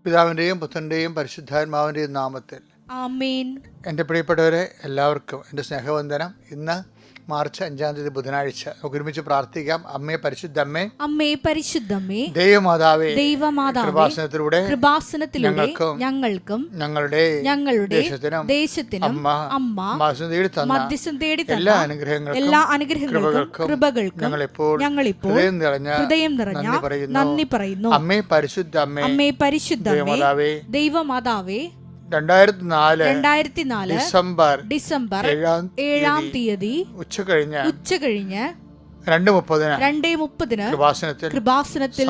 പിതാവിൻ്റെയും പുത്രൻ്റെയും പരിശുദ്ധാത്മാവിൻ്റെയും നാമത്തിൽ ആമേൻ. എൻ്റെ പ്രിയപ്പെട്ടവരെ, എല്ലാവർക്കും എൻ്റെ സ്നേഹവന്ദനം. ഇന്ന് മാർച്ച് 5-ാം തീയതി ബുധനാഴ്ച. നമുക്ക് ഒരുമിച്ച് പ്രാർത്ഥിക്കാം. അമ്മേ, പരിശുദ്ധമ്മേ, അമ്മേ പരിശുദ്ധമ്മേ, ദൈവമാതാവേ, ദൈവമാതാവേ, കൃപാസനത്തിലൂടെ ഞങ്ങൾക്കും ഞങ്ങളുടെ ദേശത്തിനും അമ്മ മധ്യസ്ഥം തേടി എല്ലാ അനുഗ്രഹങ്ങൾക്കും കൃപകൾക്കും ഞങ്ങളിപ്പോൾ ഹൃദയം നിറഞ്ഞ നന്ദി പറയുന്നു. അമ്മേ പരിശുദ്ധമ്മേ, അമ്മേ പരിശുദ്ധമ്മേ, ദൈവമാതാവേ, 2004 ഡിസംബർ 7-ാം തീയതി ഉച്ചകഴിഞ്ഞ് 2:30 കൃപാസനത്തിൽ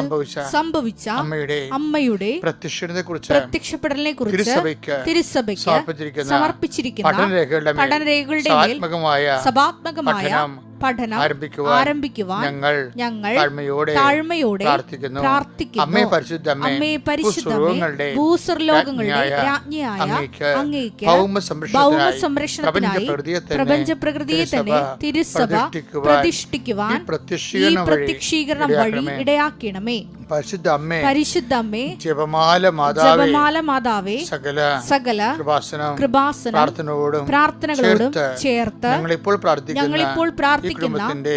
സംഭവിച്ച അമ്മയുടെ പ്രത്യക്ഷപ്പെടലിനെ കുറിച്ച് തിരുസഭയ്ക്ക് സമർപ്പിച്ചിരിക്കുന്ന പഠനരേഖകളുടെ സഭാത്മകമായ പഠനം ആരംഭിക്കുവാൻ ഞങ്ങൾ താഴ്മയോടെ പ്രാർത്ഥിക്കുന്നു. അമ്മേ പരിശുദ്ധമേ, ഭൂസ്വർലോകങ്ങളുടെ രാജ്ഞിയായ അങ്ങേക്ക് ഭൗമസംരക്ഷണത്തിനായി പ്രപഞ്ച പ്രകൃതിയെ തന്നെ തിരുസഭ പ്രതിഷ്ഠിക്കുവാൻ ഈ പ്രത്യക്ഷീകരണം വഴി ഇടയാക്കണമേ. പരിശുദ്ധമ്മേ, ജപമാല മാതാവേ, സകല കൃപാസനം പ്രാർത്ഥനകളോടും ചേർത്ത് ഞങ്ങളിപ്പോൾ പ്രാർത്ഥിക്കുന്ന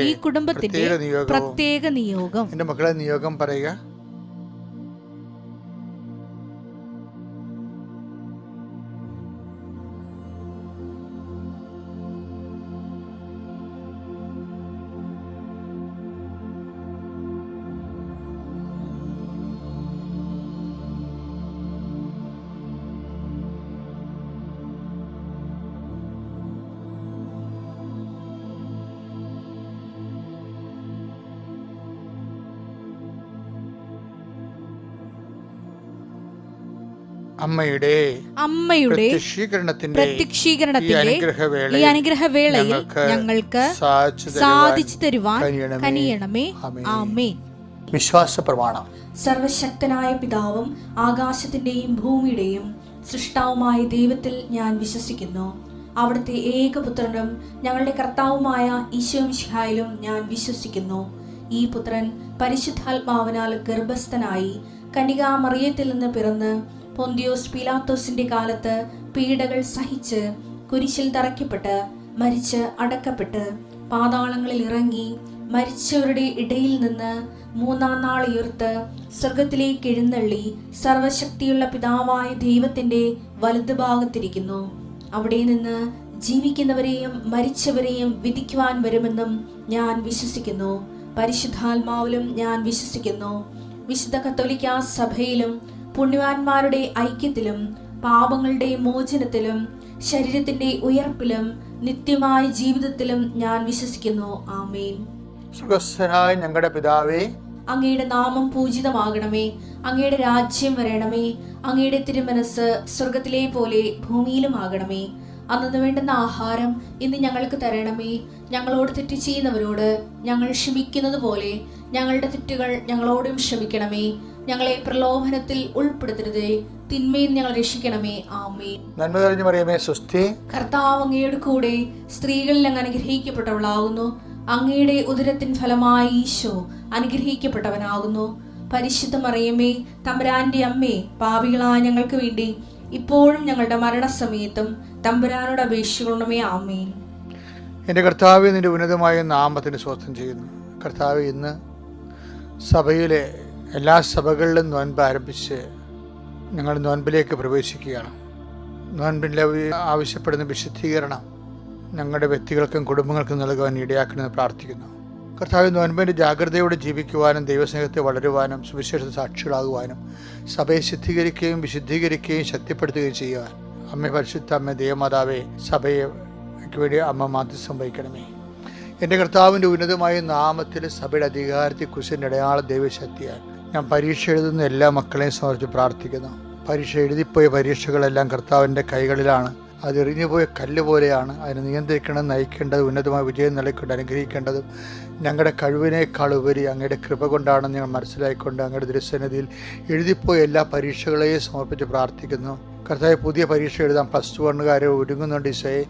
ഈ കുടുംബത്തിന്റെ പ്രത്യേക നിയോഗം. എന്റെ മക്കളെ, നിയോഗം പറയുക. അമ്മയുടെ പ്രത്യക്ഷീകരണത്തിന്റെ ഈ അനുഗ്രഹവേളയിൽ ഞങ്ങൾക്ക് സാധിച്ചു തരുവാൻ കനിയണമേ. ആമേൻ. വിശ്വാസ പ്രമാണം. സർവശക്തനായ പിതാവും ആകാശത്തിന്റെയും ഭൂമിയുടെയും സൃഷ്ടാവുമായ ദൈവത്തിൽ ഞാൻ വിശ്വസിക്കുന്നു. അവിടുത്തെ ഏകപുത്രനും ഞങ്ങളുടെ കർത്താവുമായ ഈശോ മിശിഹായിലും ഞാൻ വിശ്വസിക്കുന്നു. ഈ പുത്രൻ പരിശുദ്ധാത്മാവിനാൽ ഗർഭസ്ഥനായി കന്യകാമറിയത്തിൽ നിന്ന് പിറന്ന് പൊന്തിയോസ് പീലാത്തോസിന്റെ കാലത്ത് പീഡകൾ സഹിച്ച് കുരിശിൽ തറയ്ക്കപ്പെട്ട് മരിച്ച് അടക്കപ്പെട്ട് പാതാളങ്ങളിൽ ഇറങ്ങി മരിച്ചവരുടെ ഇടയിൽ നിന്ന് 3-ാം നാൾ ഉയർത്ത് സ്വർഗത്തിലേക്ക് എഴുന്നള്ളി സർവശക്തിയുള്ള പിതാവായ ദൈവത്തിന്റെ വലതുഭാഗത്തിരിക്കുന്നു. അവിടെ നിന്ന് ജീവിക്കുന്നവരെയും മരിച്ചവരെയും വിധിക്കുവാൻ വരുമെന്നും ഞാൻ വിശ്വസിക്കുന്നു. പരിശുദ്ധാത്മാവിലും ഞാൻ വിശ്വസിക്കുന്നു. വിശുദ്ധ കത്തോലിക്കാ സഭയിലും പുണ്യവാന്മാരുടെ ഐക്യത്തിലും പാപങ്ങളുടെ മോചനത്തിലും ശരീരത്തിന്റെ ഉയർപ്പിലും നിത്യമായ ജീവിതത്തിലും ഞാൻ വിശ്വസിക്കുന്നു. ആമേൻ. സ്വർഗ്ഗസ്ഥനായ ഞങ്ങളുടെ പിതാവേ, അങ്ങയുടെ നാമം പൂജിതമാകണമേ. അങ്ങയുടെ രാജ്യം വരണമേ. അങ്ങയുടെ തിരുമനസ് സ്വർഗത്തിലെ പോലെ ഭൂമിയിലും ആകണമേ. അന്നു വേണ്ടുന്ന ആഹാരം ഇന്ന് ഞങ്ങൾക്ക് തരണമേ. ഞങ്ങളോട് തെറ്റ് ചെയ്യുന്നവരോട് ഞങ്ങൾ ക്ഷമിക്കുന്നത് പോലെ ഞങ്ങളുടെ തെറ്റുകൾ ഞങ്ങളോടും ക്ഷമിക്കണമേ. ഞങ്ങളെ പ്രലോഭനത്തിൽ ഉൾപ്പെടുത്തരുതേ, തിന്മയിൽ ഞങ്ങൾ രക്ഷിക്കണമേ. ആമേൻ. നന്മ നിറഞ്ഞ മറിയമേ, സ്വസ്തി. കർത്താവ് അങ്ങയുടെ കൂടെ സ്ത്രീകളിൽ അങ്ങ് അനുഗ്രഹിക്കപ്പെട്ടവളാകുന്നു. അങ്ങയുടെ ഉദരത്തിൻ ഫലമായി ഈശോ അനുഗ്രഹിക്കപ്പെട്ടവനാകുന്നു. പരിശുദ്ധ മറിയമേ, തമ്പുരാന്റെ അമ്മേ, പാപികളായ ഞങ്ങൾക്ക് വേണ്ടി ഇപ്പോഴും ഞങ്ങളുടെ മരണസമയത്തും തമ്പുരാനോട് അപേക്ഷിക്കണമേ. ആമേൻ. എൻ്റെ കർത്താവേ, നിന്റെ ഉന്നതമായ നാമത്തിന് സ്വസ്ഥം ചെയ്യുന്നു. കർത്താവേ, ഇന്ന് സഭയിലെ എല്ലാ സഭകളിലും നോൻപ് ആരംഭിച്ച് ഞങ്ങൾ നോൻപിലേക്ക് പ്രവേശിക്കുകയാണ്. നോൻപിൻ്റെ ആവശ്യപ്പെടുന്ന വിശുദ്ധീകരണം ഞങ്ങളുടെ വ്യക്തികൾക്കും കുടുംബങ്ങൾക്കും നൽകുവാൻ ഇടയാക്കണമെന്ന് പ്രാർത്ഥിക്കുന്നു. കർത്താവ്, നോൻപിൻ്റെ ജാഗ്രതയോടെ ജീവിക്കുവാനും ദൈവസ്നേഹത്തെ വളരുവാനും സുവിശേഷ സാക്ഷികളാകുവാനും സഭയെ ശുദ്ധീകരിക്കുകയും വിശുദ്ധീകരിക്കുകയും ശക്തിപ്പെടുത്തുകയും ചെയ്യുവാൻ അമ്മ പരിശുദ്ധ അമ്മ ദൈവമാതാവേ, സഭയ്ക്ക് വേണ്ടി അമ്മ മാധ്യസ്ഥം വഹിക്കണമേ. എൻ്റെ കർത്താവിൻ്റെ ഉന്നതമായ നാമത്തിൽ സഭയുടെ അധികാരത്തെക്കുറിച്ച് അടയാള ദൈവശക്തിയാൽ ഞാൻ പരീക്ഷ എഴുതുന്ന എല്ലാ മക്കളെയും സമർപ്പിച്ച് പ്രാർത്ഥിക്കുന്നു. പരീക്ഷ എഴുതിപ്പോയ പരീക്ഷകളെല്ലാം കർത്താവിൻ്റെ കൈകളിലാണ്. അത് എറിഞ്ഞുപോയ കല്ല് പോലെയാണ്. അതിനെ നിയന്ത്രിക്കണം, നയിക്കേണ്ടത്, ഉന്നതമായ വിജയം നൽകിക്കൊണ്ട് അനുഗ്രഹിക്കേണ്ടതും ഞങ്ങളുടെ കഴിവിനേക്കാൾ ഉപരി അങ്ങയുടെ കൃപ കൊണ്ടാണെന്ന് ഞങ്ങൾ മനസ്സിലാക്കിക്കൊണ്ട് അങ്ങയുടെ ദൃശ്യനിധിയിൽ എഴുതിപ്പോയ എല്ലാ പരീക്ഷകളെയും സമർപ്പിച്ച് പ്രാർത്ഥിക്കുന്നു. കർത്താവ്, പുതിയ പരീക്ഷ എഴുതാൻ +1 ഒരുങ്ങുന്നുണ്ട് ഈശോയെ,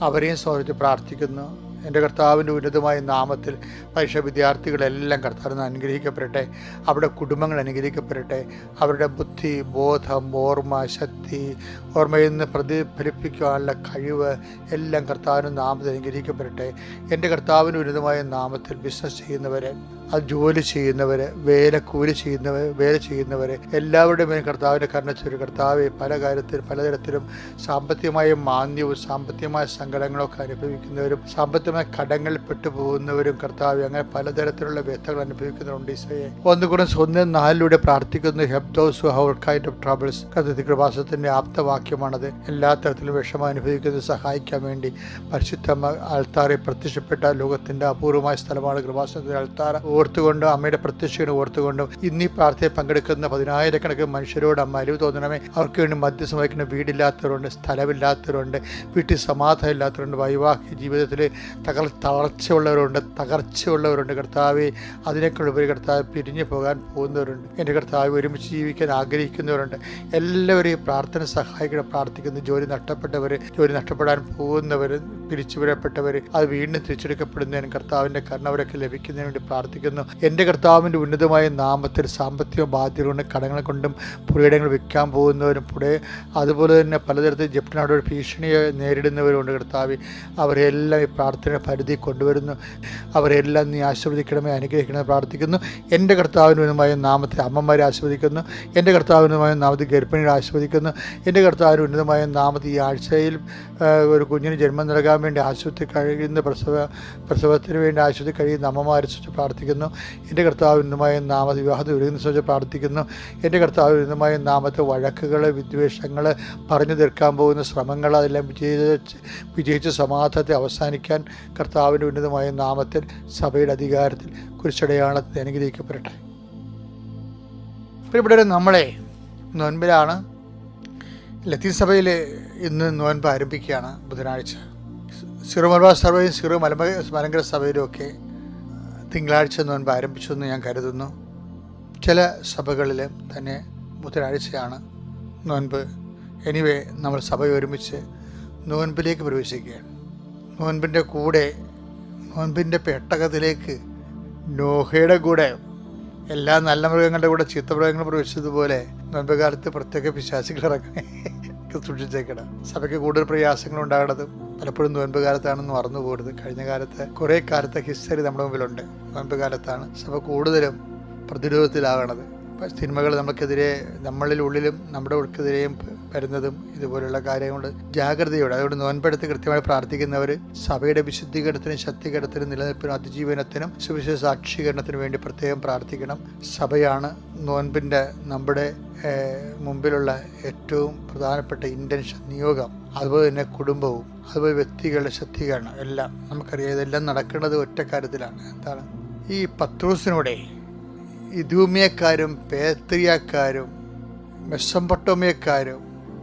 അവരെയും സമർപ്പിച്ച് പ്രാർത്ഥിക്കുന്നു. എൻ്റെ കർത്താവിൻ്റെ ഉന്നതമായ നാമത്തിൽ പരീക്ഷ വിദ്യാർത്ഥികളെല്ലാം കർത്താവിന് അനുഗ്രഹിക്കപ്പെടട്ടെ. അവരുടെ കുടുംബങ്ങൾ അനുഗ്രഹിക്കപ്പെടട്ടെ. അവരുടെ ബുദ്ധി, ബോധം, ഓർമ്മ, ശക്തി, ഓർമ്മയിൽ നിന്ന് പ്രതിഫലിപ്പിക്കാനുള്ള കഴിവ് എല്ലാം കർത്താവിൻ്റെ നാമത്തിൽ അനുഗ്രഹിക്കപ്പെടട്ടെ. എൻ്റെ കർത്താവിൻ്റെ ഉന്നതമായ നാമത്തിൽ ബിസിനസ് ചെയ്യുന്നവരെ, അത് ജോലി ചെയ്യുന്നവർ, കൂലി ചെയ്യുന്നവർ എല്ലാവരുടെയും മേൽ കർത്താവിൻ്റെ കരുണ കർത്താവ് പല കാര്യത്തിലും പലതരത്തിലും സാമ്പത്തികമായ മാന്ദ്യവും സാമ്പത്തികമായ സങ്കടങ്ങളൊക്കെ അനുഭവിക്കുന്നവരും സാമ്പത്തികമായ കടങ്ങളിൽ പെട്ടുപോകുന്നവരും കർത്താവ് അങ്ങനെ പലതരത്തിലുള്ള വ്യക്തകൾ അനുഭവിക്കുന്നവരുണ്ട്. ഈശോയെ ഒന്നുകൂടെ 1:4 പ്രാർത്ഥിക്കുന്നു. Help those who have kind of troubles. കൃപാസനത്തിൻ്റെ ആപ്തവാക്യമാണത്. എല്ലാ തരത്തിലും വിഷമം അനുഭവിക്കുന്നത് സഹായിക്കാൻ വേണ്ടി പരിശുദ്ധ അൾത്താറിൽ പ്രത്യക്ഷപ്പെട്ട ലോകത്തിൻ്റെ അപൂർവമായ സ്ഥലമാണ് കൃപാസനത്തിൻ്റെ അൾത്താർ. ഓർത്തുകൊണ്ടും അമ്മയുടെ പ്രത്യക്ഷനെ ഓർത്തുകൊണ്ടും ഇന്നീ പ്രാർത്ഥനയിൽ പങ്കെടുക്കുന്ന 10,000-കണക്കിന് മനുഷ്യരോട് അമ്മ അലിവ് തോന്നണമേ. അവർക്ക് വേണ്ടി മധ്യസ്ഥം വഹിക്കുന്ന വീടില്ലാത്തവരുണ്ട്, സ്ഥലമില്ലാത്തവരുണ്ട്, വീട്ടിൽ സമാധാനം ഇല്ലാത്തവരുണ്ട്, വൈവാഹിക ജീവിതത്തിൽ തകർച്ചയുള്ളവരുണ്ട്. കർത്താവെ അതിനേക്കാളുപരി കർത്താവ് പിരിഞ്ഞു പോകാൻ പോകുന്നവരുണ്ട്. എൻ്റെ കർത്താവ് ഒരുമിച്ച് ജീവിക്കാൻ ആഗ്രഹിക്കുന്നവരുണ്ട്. എല്ലാവരെയും പ്രാർത്ഥന സഹായിക്കണം. പ്രാർത്ഥിക്കുന്നു. ജോലി നഷ്ടപ്പെടാൻ പോകുന്നവർ, പിരിച്ചുവിടപ്പെട്ടവർ, അത് വീണ്ടും തിരിച്ചെടുക്കപ്പെടുന്നതിന് കർത്താവിൻ്റെ കരുണ അവരൊക്കെ ലഭിക്കുന്നതിന് വേണ്ടി പ്രാർത്ഥിക്കുന്നു. എൻ്റെ കർത്താവിൻ്റെ ഉന്നതമായ നാമത്തിൽ സാമ്പത്തിക ബാധ്യത കൊണ്ട് കടങ്ങൾ കൊണ്ടും പുരയിടങ്ങൾ വിൽക്കാൻ പോകുന്നവരും അതുപോലെ തന്നെ പലതരത്തിൽ ജപ്തിനാടോട് ഭീഷണിയെ നേരിടുന്നവരുണ്ട്. കർത്താവ് അവരെല്ലാം ഈ പ്രാർത്ഥന പരിധി കൊണ്ടുവരുന്നു. അവരെല്ലാം നീ ആശീർവദിക്കണമേ, അനുഗ്രഹിക്കണമേ പ്രാർത്ഥിക്കുന്നു. എൻ്റെ കർത്താവിൻ്റെ ഉന്നതമായ നാമത്തിൽ അമ്മമാരെ ആശീർവദിക്കുന്നു. എൻ്റെ കർത്താവിൻ്റെ ഉന്നതമായ നാമത്തിൽ ഗർഭിണികളെ ആശീർവദിക്കുന്നു. എൻ്റെ കർത്താവിൻ്റെ ഉന്നതമായ നാമത്തിൽ ഈ ആഴ്ചയിൽ ഒരു കുഞ്ഞിന് ജന്മം നൽകാൻ വേണ്ടി ആശുപത്രി കഴിയുന്ന പ്രസവത്തിന് വേണ്ടി ആശുപത്രി കഴിയുന്ന അമ്മമാരെ കുറിച്ച് പ്രാർത്ഥിക്കുന്നു. എൻ്റെ കർത്താവിനുമായ നാമത്തിൽ വിവാഹത്തിൽ ഒരുങ്ങുന്ന കുറിച്ച് പ്രാർത്ഥിക്കുന്നു. എൻ്റെ കർത്താവിനുമായ നാമത്തിൽ വഴക്കുകൾ, വിദ്വേഷങ്ങൾ, പറഞ്ഞു തീർക്കാൻ പോകുന്ന ശ്രമങ്ങൾ അതെല്ലാം വിജയിച്ച് സമാധാനത്തെ അവസാനിക്കാൻ കർത്താവിൻ്റെ ഉന്നതമായ നാമത്തിൽ സഭയുടെ അധികാരത്തിൽ കുരിശടയാളത്തിൽ അനുഗ്രഹിക്കപ്പെടട്ടെ. ഇവിടെ നമ്മളെ നോൻപിലാണ്. ലത്തീൻ സഭയിൽ ഇന്ന് നോൻപ് ആരംഭിക്കുകയാണ്. ബുധനാഴ്ച സിറോ മലബാർ സഭയും സിറോ മലങ്കര സഭയിലുമൊക്കെ തിങ്കളാഴ്ച നോൻപ് ആരംഭിച്ചു എന്ന് ഞാൻ കരുതുന്നു. ചില സഭകളിൽ തന്നെ ബുധനാഴ്ചയാണ് നോൻപ്. എനിവേ നമ്മൾ സഭ ഒരുമിച്ച് നോൻപിലേക്ക് പ്രവേശിക്കുകയാണ്. നോൻപിൻ്റെ പെട്ടകത്തിലേക്ക് നോഹയുടെ കൂടെ എല്ലാ നല്ല മൃഗങ്ങളുടെ കൂടെ ചീത്ത മൃഗങ്ങൾ പ്രവേശിച്ചതുപോലെ നോൻപ് കാലത്ത് പ്രത്യേക പിശാചുകൾ ഇറങ്ങി സൂക്ഷിച്ചേക്കണം. സഭയ്ക്ക് കൂടുതൽ പ്രയാസങ്ങൾ ഉണ്ടാകുന്നതും പലപ്പോഴും നോൻപ് കാലത്താണെന്ന് മറന്നു പോകരുത്. കഴിഞ്ഞ കാലത്ത് കുറേ കാലത്തെ ഹിസ്റ്ററി നമ്മുടെ മുമ്പിലുണ്ട്. നോൻപ് കാലത്താണ് സഭ കൂടുതലും പ്രതിരോധത്തിലാകണത്. തിന്മകൾ നമ്മളിൽ ഉള്ളിലും നമ്മുടെ ഉൾക്കെതിരെയും വരുന്നതും ഇതുപോലുള്ള കാര്യങ്ങൾ ജാഗ്രതയോടെ. അതുകൊണ്ട് നോൻപെടുത്ത് കൃത്യമായി പ്രാർത്ഥിക്കുന്നവർ സഭയുടെ വിശുദ്ധീകരണത്തിനും ശക്തീകരണത്തിനും നിലനിൽപ്പിനും അതിജീവനത്തിനും സുവിശേഷ സാക്ഷീകരണത്തിനും വേണ്ടി പ്രത്യേകം പ്രാർത്ഥിക്കണം. സഭയാണ് നോൻപിൻ്റെ നമ്മുടെ മുമ്പിലുള്ള ഏറ്റവും പ്രധാനപ്പെട്ട ഇൻറ്റൻഷൻ, നിയോഗം. അതുപോലെ തന്നെ കുടുംബവും അതുപോലെ വ്യക്തികളുടെ ശക്തീകരണം എല്ലാം നമുക്കറിയാം. ഇതെല്ലാം നടക്കുന്നത് ഒറ്റ കാര്യത്തിലാണ്. എന്താണ്? ഈ പത്രോസിനൂടെ ഇദൂമിയക്കാരും പേത്രിയക്കാരും മെസ്സൊപ്പൊട്ടേമിയക്കാരും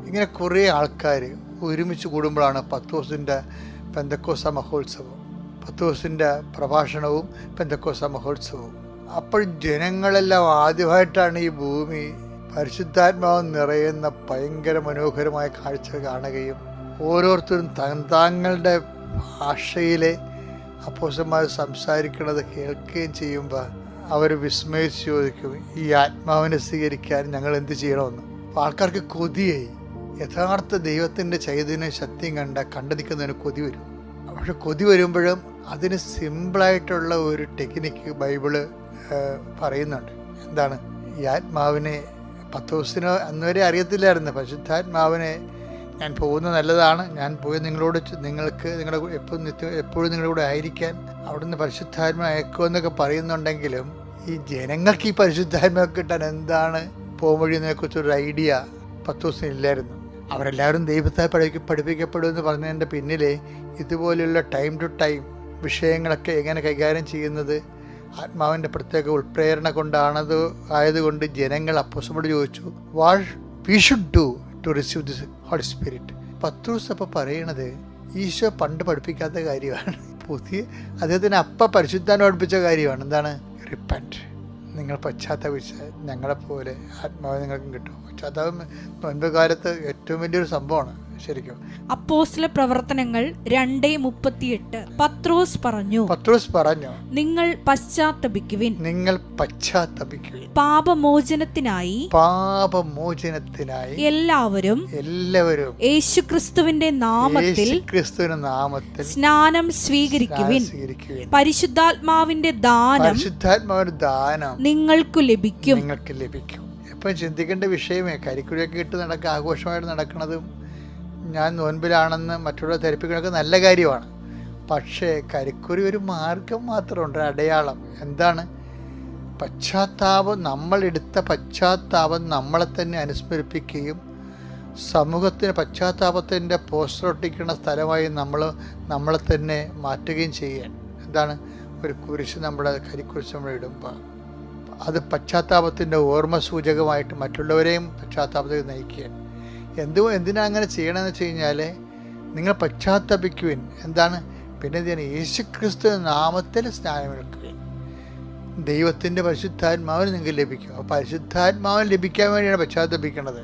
ഇങ്ങനെ കുറേ ആൾക്കാർ ഒരുമിച്ച് കൂടുമ്പോഴാണ് പത്രോസിൻ്റെ പെന്തക്കോസ്ത മഹോത്സവം, പത്രോസിൻ്റെ പ്രഭാഷണവും പെന്തക്കോസ്ത മഹോത്സവവും. അപ്പോൾ ജനങ്ങളെല്ലാം ആദ്യമായിട്ടാണ് ഈ ഭൂമി പരിശുദ്ധാത്മാവ് നിറയുന്ന ഭയങ്കര മനോഹരമായ കാഴ്ച കാണുകയും ഓരോരുത്തരും തങ്ങളുടെ ഭാഷയിലെ അപ്പോസ്തലന്മാർ സംസാരിക്കുന്നത് കേൾക്കുകയും ചെയ്യുമ്പോൾ അവർ വിസ്മയിച്ച് ചോദിക്കും, ഈ ആത്മാവിനെ സ്വീകരിക്കാൻ ഞങ്ങൾ എന്ത് ചെയ്യണമെന്ന്. അപ്പോൾ ആൾക്കാർക്ക് കൊതിയായി. യഥാർത്ഥ ദൈവത്തിൻ്റെ ചൈതന്യം ശക്തിയും കണ്ടു നിൽക്കുന്നതിന് കൊതി വരും. പക്ഷെ കൊതി വരുമ്പോഴും അതിന് സിമ്പിളായിട്ടുള്ള ഒരു ടെക്നിക്ക് ബൈബിള് പറയുന്നുണ്ട്. എന്താണ്? ഈ ആത്മാവിനെ പത്രോസിന് അന്നുവരെ അറിയത്തില്ലായിരുന്നു. പരിശുദ്ധാത്മാവിനെ ഞാൻ പോകുന്നത് നല്ലതാണ്, ഞാൻ പോയി നിങ്ങൾക്ക് എപ്പോഴും നിങ്ങളുടെ കൂടെ ആയിരിക്കാൻ അവിടുന്ന് പരിശുദ്ധാത്മ അയക്കുമെന്നൊക്കെ പറയുന്നുണ്ടെങ്കിലും ഈ ജനങ്ങൾക്ക് ഈ പരിശുദ്ധാത്മ കിട്ടാൻ എന്താണ് പോംവഴിയെന്നതിനെക്കുറിച്ചൊരു ഐഡിയ പത്രോസിന് ഇല്ലായിരുന്നു. അവരെല്ലാവരും ദൈവത്തെ പഠിപ്പിക്കപ്പെടുമെന്ന് പറഞ്ഞതിൻ്റെ പിന്നിലെ ഇതുപോലെയുള്ള ടൈം ടു ടൈം വിഷയങ്ങളൊക്കെ എങ്ങനെ കൈകാര്യം ചെയ്യുന്നത് ആത്മാവിൻ്റെ പ്രത്യേക ഉൾപ്രേരണ ആയതുകൊണ്ട് ജനങ്ങൾ അപ്പോസ്തലനോട് ചോദിച്ചു, what we should do to receive this holy spirit. Pathros അപ്പോൾ പറയണത് ഈശോ പണ്ട് പഠിപ്പിക്കാത്ത കാര്യമാണ്. അദ്ദേഹത്തിന് പരിശുദ്ധാത്മ പഠിപ്പിച്ച കാര്യമാണ്. എന്താണ്? റിപ്പന്റ്. നിങ്ങൾ പശ്ചാത്തപിച്ച് ഞങ്ങളെപ്പോലെ ആത്മാവ് നിങ്ങൾക്കും കിട്ടും. പശ്ചാത്താപം നോൻപ് കാലത്ത് ഏറ്റവും വലിയൊരു സംഭവമാണ്. ശരിക്കും. അപ്പോസ്തല പ്രവർത്തനങ്ങൾ 2:38. പത്രോസ് പറഞ്ഞു, നിങ്ങൾ പശ്ചാത്തപിക്കുവിൻ, പാപമോചനത്തിനായി എല്ലാവരും യേശുക്രിസ്തുവിന്റെ നാമത്തിൽ സ്നാനം സ്വീകരിക്കുവിൻ. പരിശുദ്ധാത്മാവിന്റെ ദാനം നിങ്ങൾക്ക് ലഭിക്കും. എപ്പോഴും ചിന്തിക്കേണ്ട വിഷയമേ, കരിക്കുഴിയൊക്കെ ഇട്ട് ആഘോഷമായിട്ട് നടക്കുന്നതും ഞാൻ നോൻപിലാണെന്ന് മറ്റുള്ളവരെ ധരിപ്പിക്കുന്നതൊക്കെ നല്ല കാര്യമാണ്. പക്ഷേ കരിക്കുറി ഒരു മാർഗം മാത്രമുണ്ട്, അടയാളം. എന്താണ്? പശ്ചാത്താപം. നമ്മളെടുത്ത പശ്ചാത്താപം നമ്മളെ തന്നെ അനുസ്മരിപ്പിക്കുകയും സമൂഹത്തിന് പശ്ചാത്താപത്തിൻ്റെ പോസ്റ്റർ ഒട്ടിക്കുന്ന സ്ഥലമായി നമ്മളെ തന്നെ മാറ്റുകയും ചെയ്യാൻ. എന്താണ്? ഒരു കുരിശ്, നമ്മുടെ കരിക്കുരിശ് നമ്മൾ ഇടുമ്പോൾ അത് പശ്ചാത്താപത്തിൻ്റെ ഓർമ്മ സൂചകമായിട്ട് മറ്റുള്ളവരെയും പശ്ചാത്താപത്തിലേക്ക് നയിക്കാൻ. എന്തിനാ അങ്ങനെ ചെയ്യണമെന്ന് വെച്ച് കഴിഞ്ഞാൽ, നിങ്ങൾ പശ്ചാത്തപിക്കുവിൻ. എന്താണ്? പിന്നെ എന്തിനാണ്? യേശുക്രിസ്തു നാമത്തിൽ സ്നാനമേൽക്കുവിൻ. ദൈവത്തിൻ്റെ പരിശുദ്ധാത്മാവിന് നിങ്ങൾക്ക് ലഭിക്കും. അപ്പോൾ പരിശുദ്ധാത്മാവിന് ലഭിക്കാൻ വേണ്ടിയാണ് പശ്ചാത്തപിക്കുന്നത്.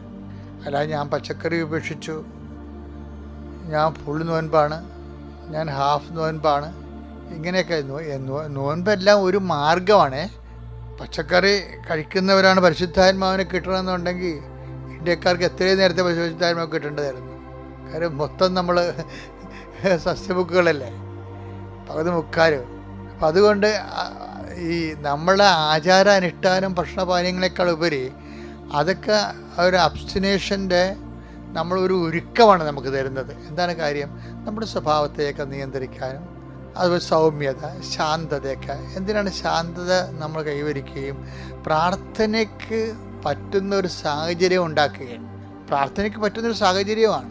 അല്ലാതെ ഞാൻ പച്ചക്കറി ഉപേക്ഷിച്ചു, ഞാൻ ഫുൾ നോൻപാണ്, ഞാൻ ഹാഫ് നോൻപാണ്, ഇങ്ങനെയൊക്കെ. നോൻപെല്ലാം ഒരു മാർഗമാണ്. പച്ചക്കറി കഴിക്കുന്നവരാണ് പരിശുദ്ധാത്മാവിനെ കിട്ടണമെന്നുണ്ടെങ്കിൽ ഇന്ത്യക്കാർക്ക് എത്രയും നേരത്തെ പരിശുദ്ധാത്മാവ് കിട്ടേണ്ടതായിരുന്നു. കാര്യം മൊത്തം നമ്മൾ സസ്യബുക്കുകളല്ലേ, പകുതി മുക്കാലും. അപ്പം അതുകൊണ്ട് ഈ നമ്മളെ ആചാരാനുഷ്ഠാനം ഭക്ഷണപാനീയങ്ങളെക്കാൾ ഉപരി അതൊക്കെ ഒരു അബ്സ്റ്റിനേഷൻ്റെ നമ്മളൊരു ഒരുക്കമാണ് നമുക്ക് തരുന്നത്. എന്താണ് കാര്യം? നമ്മുടെ സ്വഭാവത്തെയൊക്കെ നിയന്ത്രിക്കാനും അതുപോലെ സൗമ്യത, ശാന്തതയൊക്കെ. എന്തിനാണ് ശാന്തത നമ്മൾ കൈവരിക്കുകയും പ്രാർത്ഥനയ്ക്ക് പറ്റുന്നൊരു സാഹചര്യം ഉണ്ടാക്കുകയാണ്. പ്രാർത്ഥനയ്ക്ക് പറ്റുന്നൊരു സാഹചര്യമാണ്.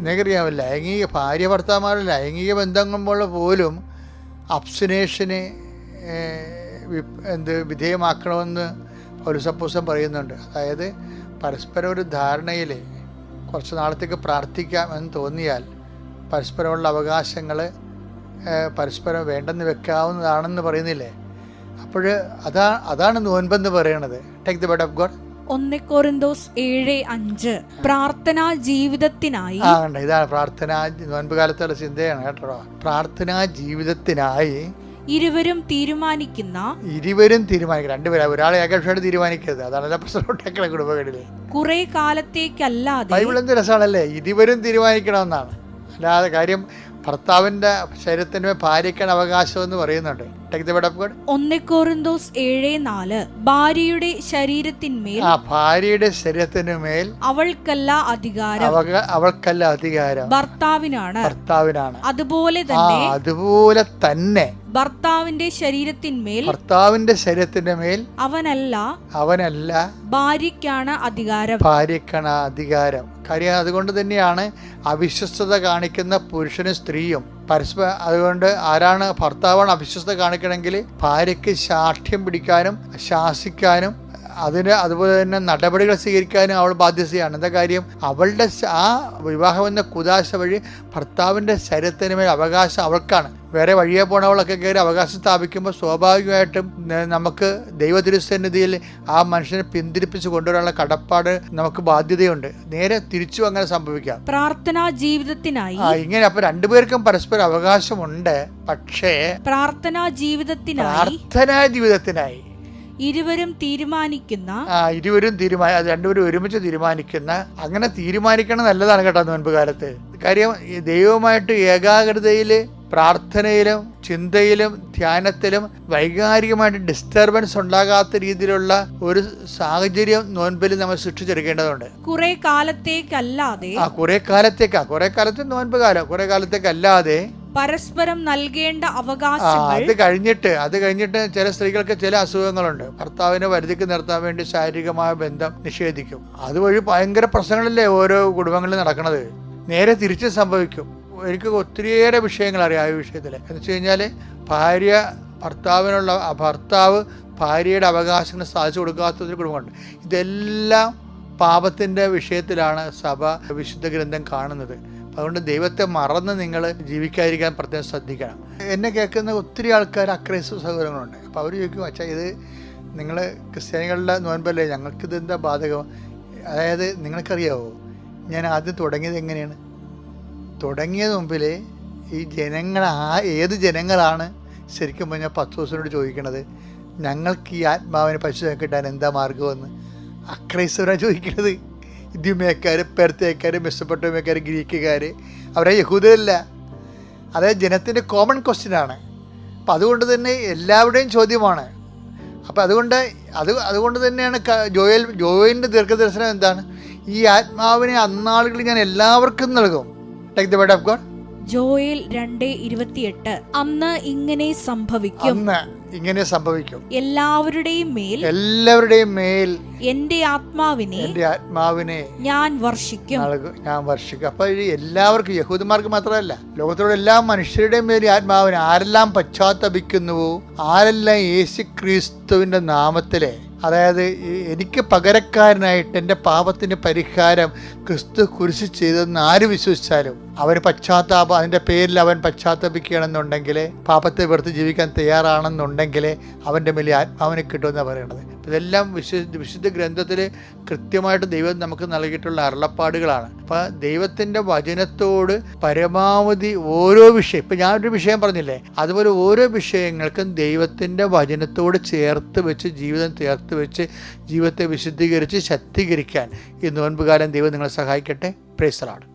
നിങ്ങൾക്കറിയാമല്ലോ, ഭാര്യ ഭർത്താക്കന്മാരുടെ ലൈംഗിക ബന്ധങ്ങൾ പോലും അബ്സ്റ്റിനേഷന് വിധേയമാക്കണമെന്ന് പൗലോസ് പറയുന്നുണ്ട്. അതായത് പരസ്പരം ഒരു ധാരണയിൽ കുറച്ച് നാളത്തേക്ക് പ്രാർത്ഥിക്കാം എന്ന് തോന്നിയാൽ പരസ്പരമുള്ള അവകാശങ്ങൾ പരസ്പരം വേണ്ടെന്ന് വെക്കാവുന്നതാണെന്ന് പറയുന്നില്ലേ? അപ്പോൾ അതാണ് നോൻപെന്ന് പറയണത്. Take the word of God. 1 കൊരിന്തോസ് 7:5. പ്രാർത്ഥനാ ജീവിതത്തിനായി. ഇതാണ് പ്രാർത്ഥന. നോൻപ് കാലത്തുള്ള ചിന്തയാണ് കേട്ടോ. പ്രാർത്ഥനാ ജീവിതത്തിനായി ഇരുവരും തീരുമാനിക്കുന്ന. രണ്ടുപേരും, ഒരാളെ ഏകപക്ഷമായിട്ട് തീരുമാനിക്കരുത്. അതാണല്ലോ പ്രശ്നം ഉണ്ടാക്കുന്ന കുടുംബങ്ങളിലെ. കുറെ കാലത്തേക്കല്ലാതെ. ബൈബിൾ എന്ത് രസമാണല്ലേ, ഇരുവരും തീരുമാനിക്കണമെന്നാണ്. അല്ലാതെ കാര്യം ഭർത്താവിന്റെ ശരീരത്തിന് ഭാര്യയ്ക്കാണ് അവകാശം എന്ന് പറയുന്നുണ്ട്. 1 കൊരിന്തോസ് 7:4. ഭാര്യയുടെ ശരീരത്തിന്മേൽ. ഭാര്യയുടെ ശരീരത്തിനുമേൽ അവൾക്കല്ല അധികാരം, ഭർത്താവിനാണ്. അതുപോലെ തന്നെ ഭർത്താവിന്റെ ശരീരത്തിന്റെ മേൽ അവനല്ല ഭാര്യയ്ക്കാണ് അധികാരം. കാര്യം അതുകൊണ്ട് തന്നെയാണ് അവിശ്വസ്തത കാണിക്കുന്ന പുരുഷനും സ്ത്രീയും പരസ്പരം. അതുകൊണ്ട് ആരാണ്? ഭർത്താവാണ് അവിശ്വസ്തത കാണിക്കണമെങ്കിൽ ഭാര്യയ്ക്ക് ശാഠ്യം പിടിക്കാനും ശാസിക്കാനും അതുപോലെ തന്നെ നടപടികൾ സ്വീകരിക്കാനും അവൾ ബാധ്യതയാണ്. എന്താ കാര്യം? അവളുടെ ആ വിവാഹം എന്ന കുദാശ വഴി ഭർത്താവിൻ്റെ ശരീരത്തിന് മേൽ അവകാശം അവൾക്കാണ്. വേറെ വഴിയെ പോണവളൊക്കെ കയറി അവകാശം സ്ഥാപിക്കുമ്പോൾ സ്വാഭാവികമായിട്ടും നമുക്ക് ദൈവതിരുസന്നിധിയിൽ ആ മനുഷ്യനെ പിന്തിരിപ്പിച്ച് കൊണ്ടുവരാനുള്ള കടപ്പാട് നമുക്ക് ബാധ്യതയുണ്ട്. നേരെ തിരിച്ചു അങ്ങനെ സംഭവിക്കാം. പ്രാർത്ഥനാ ജീവിതത്തിനായി ഇങ്ങനെ. അപ്പൊ രണ്ടുപേർക്കും പരസ്പരം അവകാശമുണ്ട്. പക്ഷേ പ്രാർത്ഥനാ ജീവിതത്തിനായി ഇരുവരും തീരുമാനിക്കുന്ന. രണ്ടുപേരും ഒരുമിച്ച് തീരുമാനിക്കുന്ന. അങ്ങനെ തീരുമാനിക്കണം നല്ലതാണ് കേട്ടോ നോൻപ് കാലത്ത്. കാര്യം ദൈവവുമായിട്ട് ഏകാഗ്രതയിൽ പ്രാർത്ഥനയിലും ചിന്തയിലും ധ്യാനത്തിലും വൈകാരികമായിട്ട് ഡിസ്റ്റർബൻസ് ഉണ്ടാകാത്ത രീതിയിലുള്ള ഒരു സാഹചര്യം നോൻപിൽ നമ്മൾ സൃഷ്ടിച്ചെടുക്കേണ്ടതുണ്ട്. കുറെ കാലത്തേക്കല്ലാതെ. കുറെ കാലത്ത് നോൻപ് കാലം. കുറെ കാലത്തേക്കല്ലാതെ പരസ്പരം നൽകേണ്ട അവകാശങ്ങൾ. അത് കഴിഞ്ഞിട്ട് ചില സ്ത്രീകൾക്ക് ചില അസുഖങ്ങളുണ്ട്. ഭർത്താവിനെ പരിധിക്ക് നിർത്താൻ വേണ്ടി ശാരീരികമായ ബന്ധം നിഷേധിക്കും. അതുവഴി ഭയങ്കര പ്രശ്നങ്ങളല്ലേ ഓരോ കുടുംബങ്ങളിൽ നടക്കുന്നത്. നേരെ തിരിച്ച് സംഭവിക്കും. എനിക്ക് ഒത്തിരിയേറെ വിഷയങ്ങൾ അറിയാം ഈ വിഷയത്തിൽ. എന്ന് വെച്ച് കഴിഞ്ഞാൽ ഭർത്താവ് ഭാര്യയുടെ അവകാശങ്ങൾ സാധിച്ചു കൊടുക്കാത്തൊരു കുടുംബമുണ്ട്. ഇതെല്ലാം പാപത്തിൻ്റെ വിഷയത്തിലാണ് സഭ വിശുദ്ധ ഗ്രന്ഥം കാണുന്നത്. അതുകൊണ്ട് ദൈവത്തെ മറന്ന് നിങ്ങൾ ജീവിക്കാതിരിക്കാൻ പ്രത്യേകം ശ്രദ്ധിക്കണം. എന്നെ കേൾക്കുന്ന ഒത്തിരി ആൾക്കാർ അക്രൈസ്തവ സഹോദരങ്ങളുണ്ട്. അപ്പോൾ അവർ ചോദിക്കും, അച്ഛാ ഇത് നിങ്ങൾ ക്രിസ്ത്യാനികളുടെ നോൻപല്ലേ, ഞങ്ങൾക്കിത് എന്താ ബാധകം? അതായത് നിങ്ങൾക്കറിയാവോ, ഞാൻ ആദ്യം തുടങ്ങിയത് എങ്ങനെയാണ്? തുടങ്ങിയത് മുമ്പിൽ ഈ ജനങ്ങൾ ഏത് ജനങ്ങളാണ് ശരിക്കും പറഞ്ഞാൽ പത്രോസിനോട് ചോദിക്കണത്, ഞങ്ങൾക്ക് ഈ ആത്മാവിനെ പരിശുദ്ധ കിട്ടാൻ എന്താ മാർഗമെന്ന്? അക്രൈസ്തവരാണ് ചോദിക്കുന്നത്. ഇദ്യുമേക്കാർ, പെർത്തേക്കാർ, മെസ്സപ്പൊട്ടേമിയക്കാർ, ഗ്രീക്കുകാർ, അവരെ യഹൂദരല്ല. അതായത് ജനത്തിൻ്റെ കോമൺ ക്വസ്റ്റ്യനാണ്. അപ്പം അതുകൊണ്ട് തന്നെ എല്ലാവരുടെയും ചോദ്യമാണ്. അപ്പം അതുകൊണ്ട് തന്നെയാണ് ജോയലിൻ്റെ ദീർഘദർശനം എന്താണ്? ഈ ആത്മാവിനെ അന്നാളുകളിൽ ഞാൻ എല്ലാവർക്കും നൽകും. Take the word of God. Joel 2:28. അന്ന് ഇങ്ങനെ സംഭവിക്കും, എല്ലാവരുടെയും മേൽ എന്റെ ആത്മാവിനെ ഞാൻ വർഷിക്കും. അപ്പൊ എല്ലാവർക്കും, യഹൂദന്മാർക്ക് മാത്രമല്ല, ലോകത്തിലുള്ള എല്ലാ മനുഷ്യരുടെയും മേൽ ആത്മാവിനെ, ആരെല്ലാം പശ്ചാത്തപിക്കുന്നുവോ, ആരെല്ലാം യേശു ക്രിസ്തുവിന്റെ നാമത്തിലെ, അതായത് എനിക്ക് പകരക്കാരനായിട്ട് എൻ്റെ പാപത്തിന് പരിഹാരം ക്രിസ്തു കുരിശ് ചെയ്തെന്ന് ആര് വിശ്വസിച്ചാലും അവന് അതിൻ്റെ പേരിൽ അവൻ പശ്ചാത്തപിക്കുകയാണെന്നുണ്ടെങ്കിൽ, പാപത്തെ വെറുത്ത് ജീവിക്കാൻ തയ്യാറാണെന്നുണ്ടെങ്കിൽ അവൻ്റെ മേലെ ആത്മാവിനെ കിട്ടുമെന്നാണ് പറയുന്നത്. ഇതെല്ലാം വിശുദ്ധ ഗ്രന്ഥത്തിൽ കൃത്യമായിട്ട് ദൈവം നമുക്ക് നൽകിയിട്ടുള്ള അരുളപ്പാടുകളാണ്. അപ്പം ദൈവത്തിൻ്റെ വചനത്തോട് പരമാവധി ഓരോ വിഷയം, ഇപ്പം ഞാനൊരു വിഷയം പറഞ്ഞില്ലേ, അതുപോലെ ഓരോ വിഷയങ്ങൾക്കും ദൈവത്തിൻ്റെ വചനത്തോട് ചേർത്ത് വെച്ച് ജീവിതത്തെ വിശുദ്ധീകരിച്ച് ശക്തീകരിക്കാൻ ഈ നോൻപുകാലം ദൈവം നിങ്ങളെ സഹായിക്കട്ടെ. Praise the Lord.